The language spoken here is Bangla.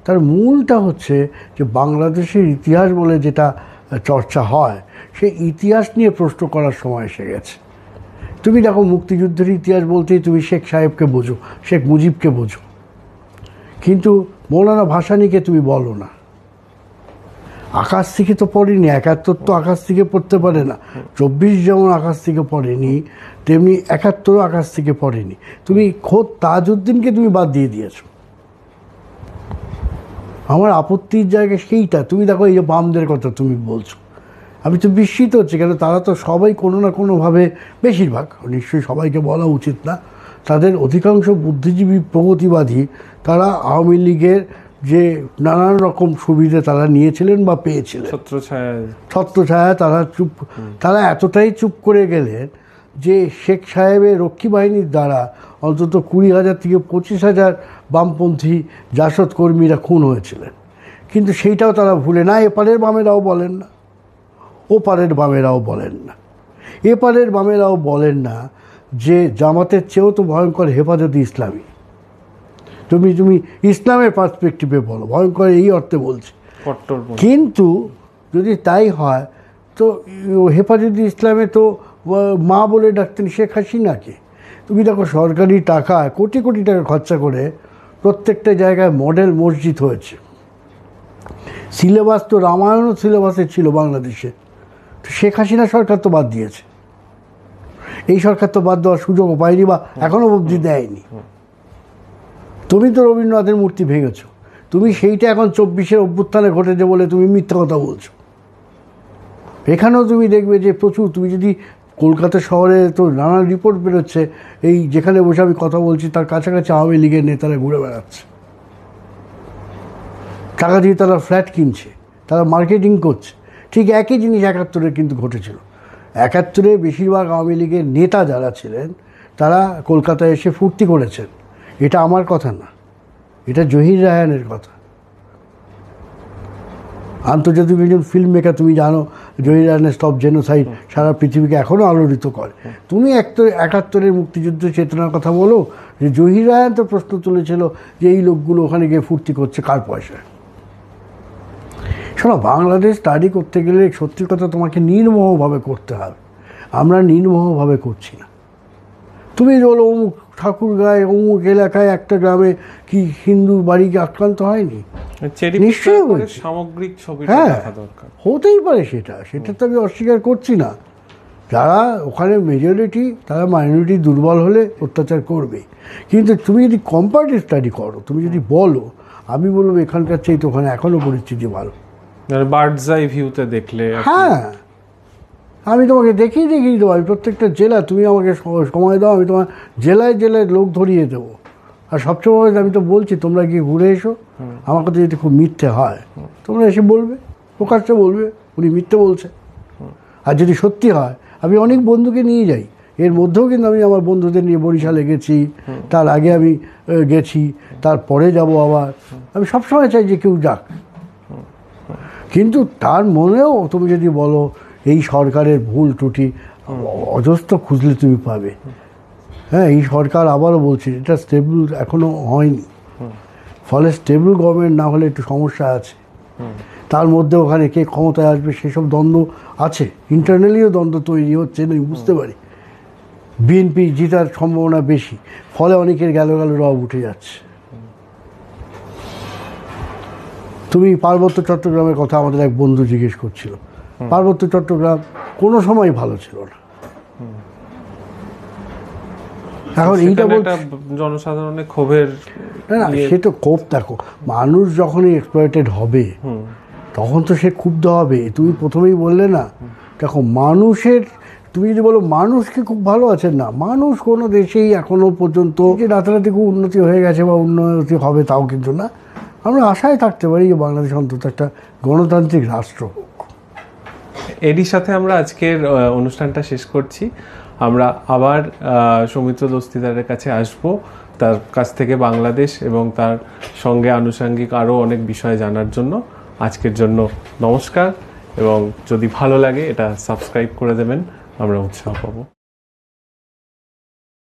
তার মূলটা হচ্ছে যে বাংলাদেশের ইতিহাস বলে যেটা চর্চা হয় সেই ইতিহাস নিয়ে প্রশ্ন করার সময় এসে গেছে। তুমি দেখো মুক্তিযুদ্ধের ইতিহাস বলতেই তুমি শেখ সাহেবকে বোঝো, শেখ মুজিবকে বোঝো, কিন্তু মৌলানা ভাসানীকে তুমি বলো না। আকাশ থেকে তো পড়েনি, 71 তো আকাশ থেকে পড়তে পারে না, 24 যেমন আকাশ থেকে পড়েনি তেমনি 71 আকাশ থেকে পড়েনি। তুমি খোদ তাজউদ্দিনকে তুমি বাদ দিয়ে দিয়েছো। আমার আপত্তির জায়গায় সেইটা। তুমি দেখো এই যে বামদের কথা তুমি বলছো, আমি তো বিস্মিত হচ্ছি, কেন তারা তো সবাই কোনো না কোনোভাবে, বেশিরভাগ, নিশ্চয়ই সবাইকে বলা উচিত না, তাদের অধিকাংশ বুদ্ধিজীবী প্রগতিবাদী তারা আওয়ামী লীগের যে নানান রকম সুবিধা তারা নিয়েছিলেন বা পেয়েছিলেন, ছত্রছায়া তারা এতটাই চুপ করে গেলেন যে শেখ সাহেবের রক্ষী বাহিনীর দ্বারা অন্তত 20,000 থেকে 25,000 বামপন্থী জাসদ কর্মীরা খুন হয়েছিলেন। কিন্তু সেইটাও তারা ভুলে না। এপারের বামেরাও বলেন না, ওপারের বামেরাও বলেন না। এপারের বামেরাও বলেন না যে জামাতের চেয়েও তো ভয়ঙ্কর হেফাজতে ইসলামী। তুমি ইসলামের পার্সপেক্টিভে বলো, ভয়ঙ্কর এই অর্থে বলছি। কিন্তু যদি তাই হয় তো হেফাজতে ইসলামে তো মা বলে ডাকতেন শেখ হাসিনাকে। তুমি দেখো সরকারি টাকা, কোটি কোটি টাকা খরচা করে প্রত্যেকটা জায়গায় মডেল মসজিদ হয়েছে। সিলেবাস তো রামায়ণও সিলেবাসে ছিল বাংলাদেশে। তো শেখ হাসিনা সরকার তো বাদ দিয়েছে, এই সরকার তো বাদ দেওয়ার সুযোগও পায়নি বা এখনও অবধি দেয়নি। তুমি তো রবীন্দ্রনাথের মূর্তি ভেঙেছ, তুমি সেইটা এখন 24-এর অভ্যুত্থানে ঘটেছে বলে তুমি মিথ্যা কথা বলছো। এখানেও তুমি দেখবে যে প্রচুর, তুমি যদি কলকাতা শহরে তো নানান রিপোর্ট বেরোচ্ছে, এই যেখানে বসে আমি কথা বলছি তার কাছাকাছি আওয়ামী লীগের নেতারা ঘুরে বেড়াচ্ছে, টাকা দিয়ে তারা ফ্ল্যাট কিনছে, তারা মার্কেটিং করছে। ঠিক একই জিনিস 71-এ কিন্তু ঘটেছিল। 71-এ বেশিরভাগ আওয়ামী লীগের নেতা যারা ছিলেন তারা কলকাতায় এসে ফুর্তি করেছেন। এটা আমার কথা না, এটা জহির রায়হানের কথা। আন্তর্জাতিক একজন ফিল্ম মেকার, তুমি জানো জহির রায়হানের স্টপ জেনোসাইড সারা পৃথিবীকে এখনও আলোড়িত করে। তুমি 71-এর মুক্তিযুদ্ধ চেতনার কথা বলো, যে জহির রায়হান তো প্রশ্ন তুলেছিল যে এই লোকগুলো ওখানে গিয়ে ফুর্তি করছে কার পয়সায়। শোনো, বাংলাদেশ স্টাডি করতে গেলে সত্যি কথা তোমাকে নির্মোহভাবে করতে হবে। আমরা নির্মোহভাবে করছি না। তুমি বলো অমুক ঠাকুরগাঁয় অমুক এলাকায় একটা গ্রামে কি হিন্দু বাড়িকে আক্রান্ত হয়নি? নিশ্চয়ই হয়েছে। সামগ্রিক ছবিটা দেখা দরকার। হতেই পারে, সেটা তো আমি অস্বীকার করছি না। যারা ওখানে মেজরিটি, তারা মাইনরিটি দুর্বল হলে অত্যাচার করবে। কিন্তু তুমি যদি কম্পারেটিভ স্টাডি করো, তুমি যদি বলো, আমি বলবো এখানকার চেয়ে তো ওখানে এখনও পরিস্থিতি ভালো। বার্ডস আই ভিউতে দেখলে, হ্যাঁ, আমি তোমাকে দেখিয়ে দেবো। আমি প্রত্যেকটা জেলা, তুমি আমাকে সময় দাও, আমি তোমার জেলায় জেলায় লোক ধরিয়ে দেবো। আর সবচেয়ে বড় আমি তো বলছি, তোমরা গিয়ে ঘুরে এসো। আমার কথা যদি খুব মিথ্যে হয় তোমরা এসে বলবে, প্রকাশ্যে বলবে উনি মিথ্যে বলছে। আর যদি সত্যি হয়, আমি অনেক বন্ধুকে নিয়ে যাই। এর মধ্যেও কিন্তু আমি আমার বন্ধুদের নিয়ে বরিশালে গেছি, তার আগে আমি গেছি, তারপরে যাব আবার। আমি সবসময় চাই যে কেউ যাক। কিন্তু তার মনেও তুমি যদি বলো এই সরকারের ভুল ত্রুটি, অজস্র খুঁজলে তুমি পাবে। হ্যাঁ, এই সরকার, আবারও বলছি, এটা স্টেবল এখনও হয়নি। ফলে স্টেবল গভর্নমেন্ট না হলে একটু সমস্যা আছে। তার মধ্যে ওখানে কে ক্ষমতায় আসবে সেসব দ্বন্দ্ব আছে, ইন্টারনালিও দ্বন্দ্ব তৈরি হচ্ছে, আমি বুঝতে পারি। বিএনপি জেতার সম্ভাবনা বেশি, ফলে অনেকের গেল রব উঠে যাচ্ছে। তুমি পার্বত্য চট্টগ্রামের কথা আমাদের এক বন্ধু জিজ্ঞেস করছিল। পার্বত্য চট্টগ্রাম কোনো সময় ভালো ছিল না। এখন এইটা জনসাধারণের ক্ষোভের, না সে তো ক্ষোভ, দেখো মানুষ যখনই এক্সপ্লয়েটেড হবে তখন তো সে ক্ষুব্ধ হবে। তুমি প্রথমেই বললে না, দেখো মানুষের, তুমি যদি বলো মানুষকে খুব ভালো আছেন না, মানুষ কোনো দেশেই এখনো পর্যন্ত যে রাতারাতি খুব উন্নতি হয়ে গেছে বা উন্নতি হবে তাও কিন্তু না। আমরা আশায় থাকতে পারি যে বাংলাদেশ অন্তত একটা গণতান্ত্রিক রাষ্ট্র হোক। এরই সাথে আমরা আজকের অনুষ্ঠানটা শেষ করছি। আমরা আবার সৌমিত্র দস্তিদারের কাছে আসব, তার কাছ থেকে বাংলাদেশ এবং তার সঙ্গে আনুষঙ্গিক আরও অনেক বিষয় জানার জন্য। আজকের জন্য নমস্কার, এবং যদি ভালো লাগে এটা সাবস্ক্রাইব করে দেবেন, আমরা উৎসাহ পাবো।